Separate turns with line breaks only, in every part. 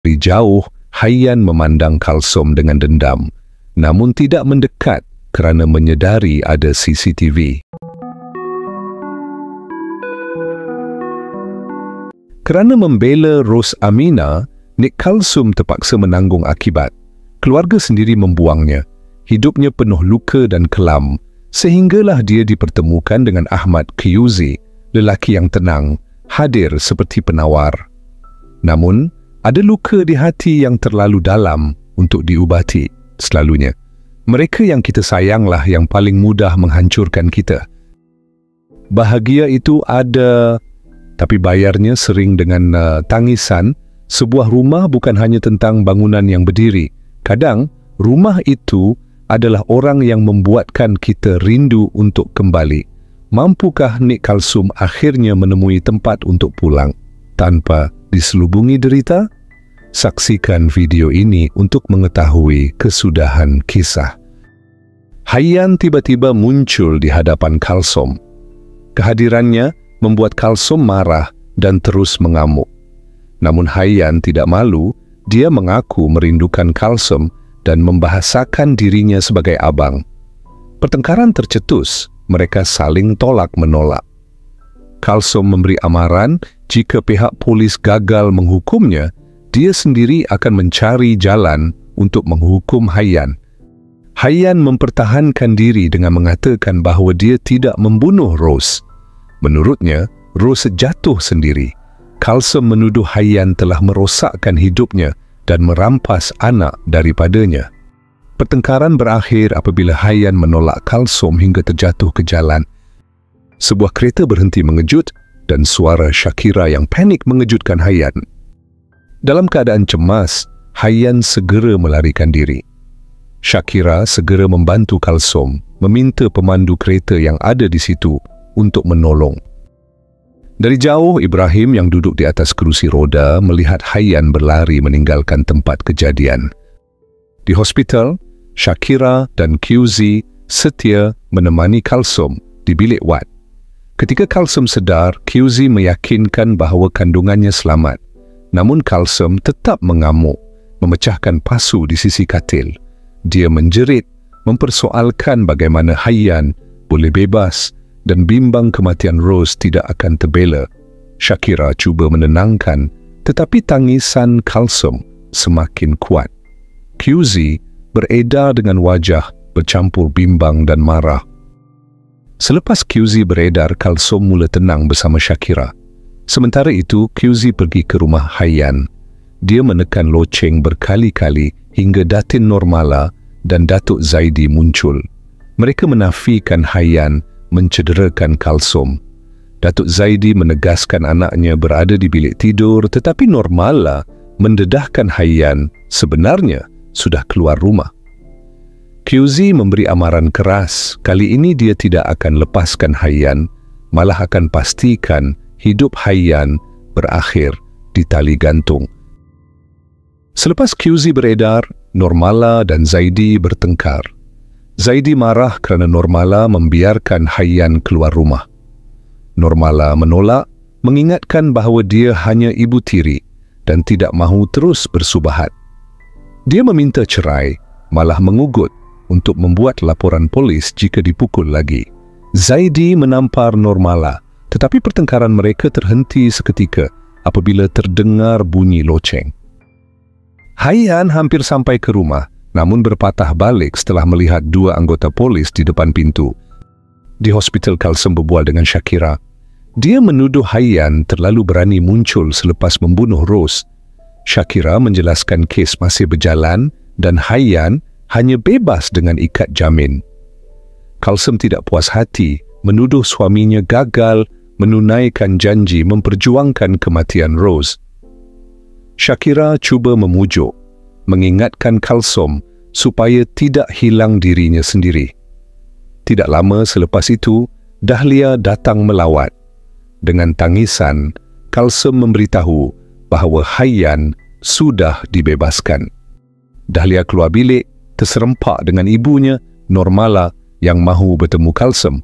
Dari jauh, Hayyan memandang Kalsom dengan dendam, namun tidak mendekat kerana menyedari ada CCTV. Kerana membela Ros Amina, Nik Kalsom terpaksa menanggung akibat. Keluarga sendiri membuangnya. Hidupnya penuh luka dan kelam, sehinggalah dia dipertemukan dengan Ahmad Qiyuzi, lelaki yang tenang, hadir seperti penawar. Namun, ada luka di hati yang terlalu dalam untuk diubati selalunya. Mereka yang kita sayanglah yang paling mudah menghancurkan kita. Bahagia itu ada, tapi bayarnya sering dengan tangisan. Sebuah rumah bukan hanya tentang bangunan yang berdiri. Kadang, rumah itu adalah orang yang membuatkan kita rindu untuk kembali. Mampukah Nik Kalsom akhirnya menemui tempat untuk pulang tanpa diselubungi derita? Saksikan video ini untuk mengetahui kesudahan kisah. Hayyan tiba-tiba muncul di hadapan Kalsom. Kehadirannya membuat Kalsom marah dan terus mengamuk. Namun Hayyan tidak malu, dia mengaku merindukan Kalsom dan membahasakan dirinya sebagai abang. Pertengkaran tercetus, mereka saling tolak-menolak. Kalsom memberi amaran jika pihak polis gagal menghukumnya, dia sendiri akan mencari jalan untuk menghukum Hayyan. Hayyan mempertahankan diri dengan mengatakan bahawa dia tidak membunuh Ros. Menurutnya, Ros jatuh sendiri. Kalsom menuduh Hayyan telah merosakkan hidupnya dan merampas anak daripadanya. Pertengkaran berakhir apabila Hayyan menolak Kalsom hingga terjatuh ke jalan. Sebuah kereta berhenti mengejut dan suara Shakira yang panik mengejutkan Hayyan. Dalam keadaan cemas, Hayyan segera melarikan diri. Shakira segera membantu Kalsom, meminta pemandu kereta yang ada di situ untuk menolong. Dari jauh, Ibrahim yang duduk di atas kerusi roda melihat Hayyan berlari meninggalkan tempat kejadian. Di hospital, Shakira dan Qiyuzi setia menemani Kalsom di bilik wad. Ketika Kalsom sedar, Qiyuzi meyakinkan bahawa kandungannya selamat. Namun Kalsom tetap mengamuk, memecahkan pasu di sisi katil. Dia menjerit, mempersoalkan bagaimana Hayyan boleh bebas dan bimbang kematian Ros tidak akan terbela. Shakira cuba menenangkan, tetapi tangisan Kalsom semakin kuat. Qiyuzi beredar dengan wajah bercampur bimbang dan marah. Selepas Qiyuzi beredar, Kalsom mula tenang bersama Shakira. Sementara itu, Qiyuzi pergi ke rumah Hayyan. Dia menekan loceng berkali-kali hingga Datin Normala dan Datuk Zaidi muncul. Mereka menafikan Hayyan mencederakan Kalsom. Datuk Zaidi menegaskan anaknya berada di bilik tidur, tetapi Normala mendedahkan Hayyan sebenarnya sudah keluar rumah. Qiyuzi memberi amaran keras. Kali ini dia tidak akan lepaskan Hayyan, malah akan pastikan hidup Hayyan berakhir di tali gantung. Selepas Qiyuzi beredar, Normala dan Zaidi bertengkar. Zaidi marah kerana Normala membiarkan Hayyan keluar rumah. Normala menolak, mengingatkan bahawa dia hanya ibu tiri dan tidak mahu terus bersubahat. Dia meminta cerai, malah mengugut untuk membuat laporan polis jika dipukul lagi. Zaidi menampar Normala, tetapi pertengkaran mereka terhenti seketika apabila terdengar bunyi loceng. Hayyan hampir sampai ke rumah, namun berpatah balik setelah melihat dua anggota polis di depan pintu. Di hospital, Kalsom berbual dengan Shakira. Dia menuduh Hayyan terlalu berani muncul selepas membunuh Ros. Shakira menjelaskan kes masih berjalan dan Hayyan hanya bebas dengan ikat jamin. Kalsom tidak puas hati, menuduh suaminya gagal menunaikan janji memperjuangkan kematian Ros. Shakira cuba memujuk, mengingatkan Kalsom supaya tidak hilang dirinya sendiri. Tidak lama selepas itu, Dahlia datang melawat. Dengan tangisan, Kalsom memberitahu bahawa Hayyan sudah dibebaskan. Dahlia keluar bilik, terserempak dengan ibunya, Normala, yang mahu bertemu Kalsom.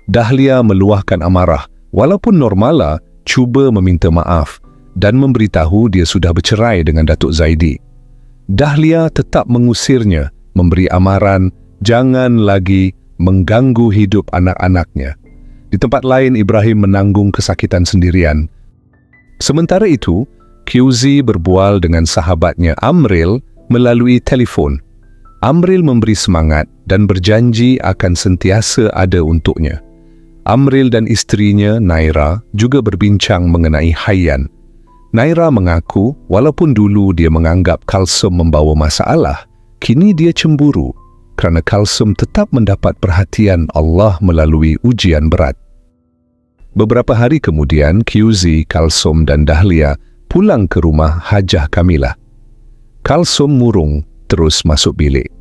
Dahlia meluahkan amarah, walaupun Normala cuba meminta maaf. dan memberitahu dia sudah bercerai dengan Datuk Zaidi. Dahlia tetap mengusirnya, memberi amaran jangan lagi mengganggu hidup anak-anaknya. Di tempat lain, Ibrahim menanggung kesakitan sendirian. Sementara itu, QZ berbual dengan sahabatnya Amril melalui telefon. Amril memberi semangat dan berjanji akan sentiasa ada untuknya. Amril dan isterinya, Naira, juga berbincang mengenai Hayyan. Naira mengaku walaupun dulu dia menganggap Kalsum membawa masalah, kini dia cemburu kerana Kalsum tetap mendapat perhatian Allah melalui ujian berat. Beberapa hari kemudian, QZ, Kalsum dan Dahlia pulang ke rumah Hajah Kamilah. Kalsum murung terus masuk bilik.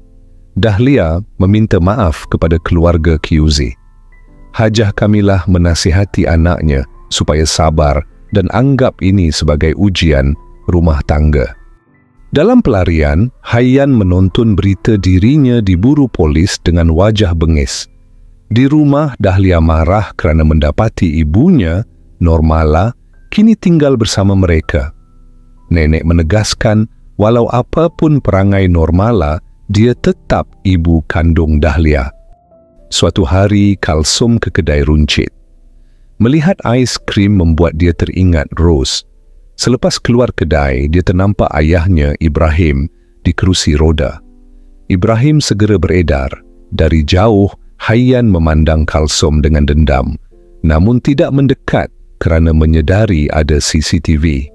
Dahlia meminta maaf kepada keluarga QZ. Hajah Kamilah menasihati anaknya supaya sabar dan anggap ini sebagai ujian rumah tangga. Dalam pelarian, Hayyan menonton berita dirinya diburu polis dengan wajah bengis. Di rumah, Dahlia marah kerana mendapati ibunya, Normala, kini tinggal bersama mereka. Nenek menegaskan, walau apapun perangai Normala, dia tetap ibu kandung Dahlia. Suatu hari, Kalsum ke kedai runcit. Melihat ais krim membuat dia teringat Rose. Selepas keluar kedai, dia ternampak ayahnya, Ibrahim, di kerusi roda. Ibrahim segera beredar. Dari jauh, Hayyan memandang Kalsum dengan dendam, namun tidak mendekat kerana menyedari ada CCTV.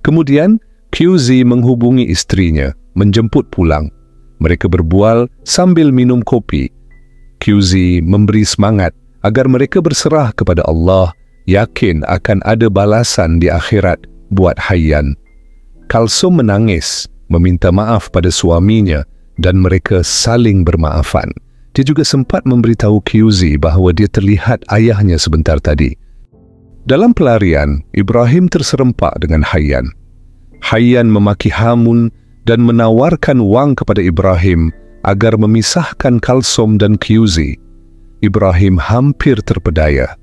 Kemudian, QZ menghubungi isterinya, menjemput pulang. Mereka berbual sambil minum kopi. QZ memberi semangat agar mereka berserah kepada Allah, yakin akan ada balasan di akhirat buat Hayyan. Kalsum menangis, meminta maaf pada suaminya dan mereka saling bermaafan. Dia juga sempat memberitahu QZ bahawa dia terlihat ayahnya sebentar tadi. Dalam pelarian, Ibrahim terserempak dengan Hayyan. Hayyan memaki hamun dan menawarkan wang kepada Ibrahim agar memisahkan Kalsum dan QZ. Ibrahim hampir terpedaya.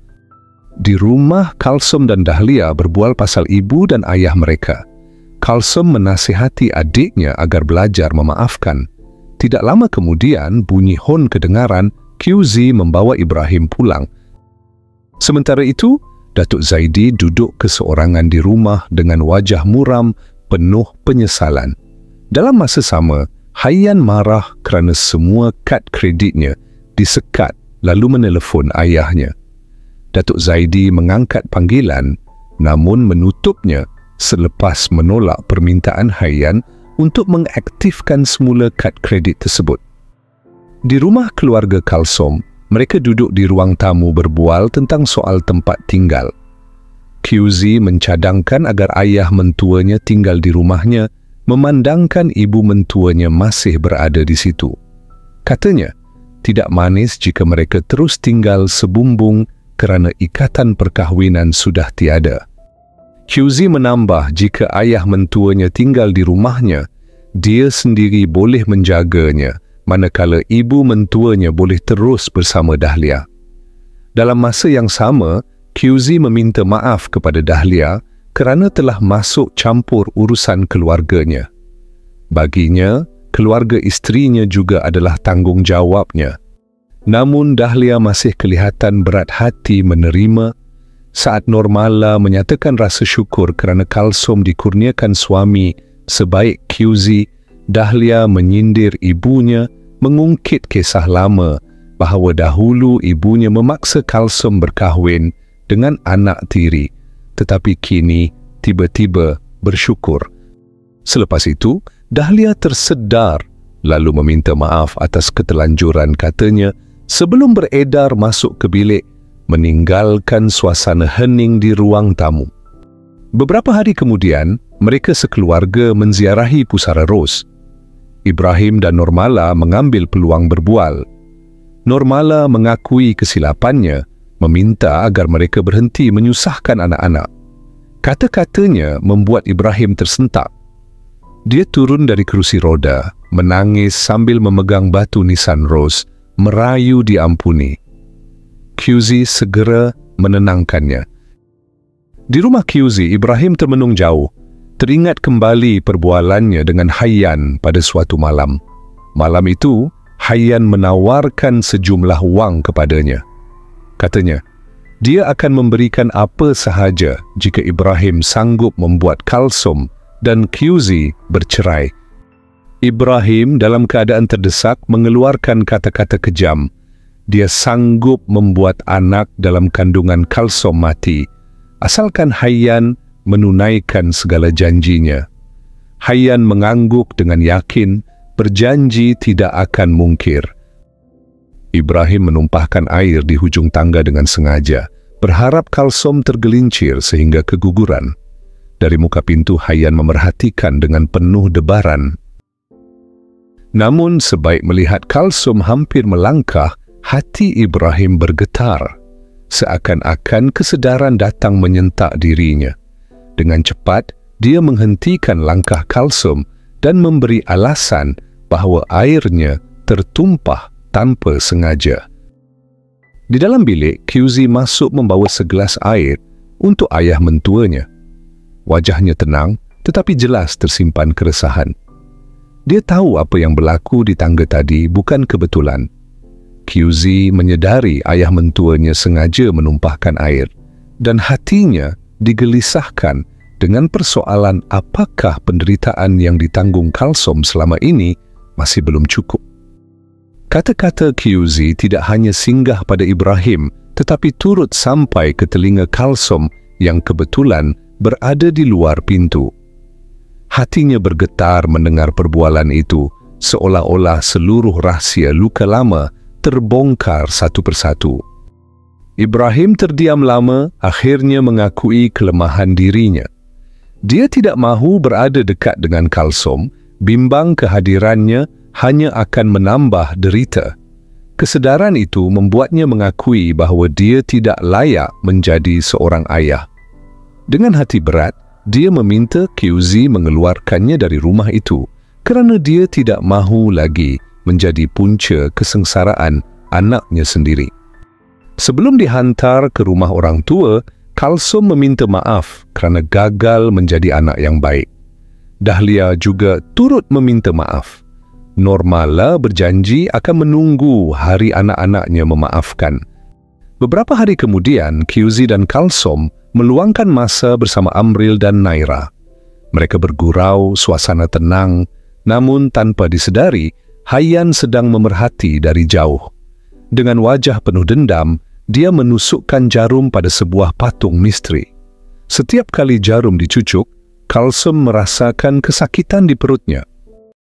Di rumah, Kalsum dan Dahlia berbual pasal ibu dan ayah mereka. Kalsum menasihati adiknya agar belajar memaafkan. Tidak lama kemudian, bunyi hon kedengaran, QZ membawa Ibrahim pulang. Sementara itu, Datuk Zaidi duduk keseorangan di rumah dengan wajah muram penuh penyesalan. Dalam masa sama, Hayyan marah kerana semua kad kreditnya disekat lalu menelefon ayahnya. Datuk Zaidi mengangkat panggilan namun menutupnya selepas menolak permintaan Hayyan untuk mengaktifkan semula kad kredit tersebut. Di rumah keluarga Kalsum, mereka duduk di ruang tamu berbual tentang soal tempat tinggal. QZ mencadangkan agar ayah mentuanya tinggal di rumahnya, memandangkan ibu mentuanya masih berada di situ. Katanya, tidak manis jika mereka terus tinggal sebumbung kerana ikatan perkahwinan sudah tiada. QZ menambah jika ayah mentuanya tinggal di rumahnya, dia sendiri boleh menjaganya, manakala ibu mentuanya boleh terus bersama Dahlia. Dalam masa yang sama, QZ meminta maaf kepada Dahlia kerana telah masuk campur urusan keluarganya. Baginya, keluarga isterinya juga adalah tanggungjawabnya. Namun Dahlia masih kelihatan berat hati menerima. Saat Normala menyatakan rasa syukur kerana Kalsum dikurniakan suami sebaik QZ, Dahlia menyindir ibunya, mengungkit kisah lama bahawa dahulu ibunya memaksa Kalsum berkahwin dengan anak tiri, tetapi kini tiba-tiba bersyukur. Selepas itu, Dahlia tersedar lalu meminta maaf atas ketelanjuran katanya sebelum beredar masuk ke bilik, meninggalkan suasana hening di ruang tamu. Beberapa hari kemudian, mereka sekeluarga menziarahi pusara Rose. Ibrahim dan Normala mengambil peluang berbual. Normala mengakui kesilapannya, meminta agar mereka berhenti menyusahkan anak-anak. Kata-katanya membuat Ibrahim tersentak. Dia turun dari kerusi roda, menangis sambil memegang batu nisan Rose, merayu diampuni. QZ segera menenangkannya. Di rumah Kyuzi, Ibrahim termenung jauh. Teringat kembali perbualannya dengan Hayyan pada suatu malam. Malam itu, Hayyan menawarkan sejumlah wang kepadanya. Katanya, dia akan memberikan apa sahaja jika Ibrahim sanggup membuat Kalsum dan Kyuzi bercerai. Ibrahim dalam keadaan terdesak mengeluarkan kata-kata kejam. Dia sanggup membuat anak dalam kandungan Kalsum mati, asalkan Hayyan menunaikan segala janjinya. Hayyan mengangguk dengan yakin, berjanji tidak akan mungkir. Ibrahim menumpahkan air di hujung tangga dengan sengaja, berharap Kalsum tergelincir sehingga keguguran. Dari muka pintu, Hayyan memerhatikan dengan penuh debaran. Namun sebaik melihat Kalsum hampir melangkah, hati Ibrahim bergetar. Seakan-akan kesedaran datang menyentak dirinya. Dengan cepat, dia menghentikan langkah Kalsum dan memberi alasan bahawa airnya tertumpah tanpa sengaja. Di dalam bilik, Kyuzi masuk membawa segelas air untuk ayah mentuanya. Wajahnya tenang, tetapi jelas tersimpan keresahan. Dia tahu apa yang berlaku di tangga tadi bukan kebetulan. Kyuzi menyedari ayah mentuanya sengaja menumpahkan air, dan hatinya digelisahkan dengan persoalan apakah penderitaan yang ditanggung Kalsum selama ini masih belum cukup. Kata-kata Kyuzi tidak hanya singgah pada Ibrahim, tetapi turut sampai ke telinga Kalsum yang kebetulan berada di luar pintu. Hatinya bergetar mendengar perbualan itu, seolah-olah seluruh rahsia luka lama terbongkar satu persatu. Ibrahim terdiam lama, akhirnya mengakui kelemahan dirinya. Dia tidak mahu berada dekat dengan Kalsum, bimbang kehadirannya hanya akan menambah derita. Kesedaran itu membuatnya mengakui bahawa dia tidak layak menjadi seorang ayah. Dengan hati berat, dia meminta Kyuzi mengeluarkannya dari rumah itu kerana dia tidak mahu lagi menjadi punca kesengsaraan anaknya sendiri. Sebelum dihantar ke rumah orang tua, Kalsum meminta maaf kerana gagal menjadi anak yang baik. Dahlia juga turut meminta maaf. Normala berjanji akan menunggu hari anak-anaknya memaafkan. Beberapa hari kemudian, Kyuzi dan Kalsum meluangkan masa bersama Amril dan Naira. Mereka bergurau, suasana tenang, namun tanpa disedari, Hayyan sedang memerhati dari jauh. Dengan wajah penuh dendam, dia menusukkan jarum pada sebuah patung misteri. Setiap kali jarum dicucuk, Kalsum merasakan kesakitan di perutnya.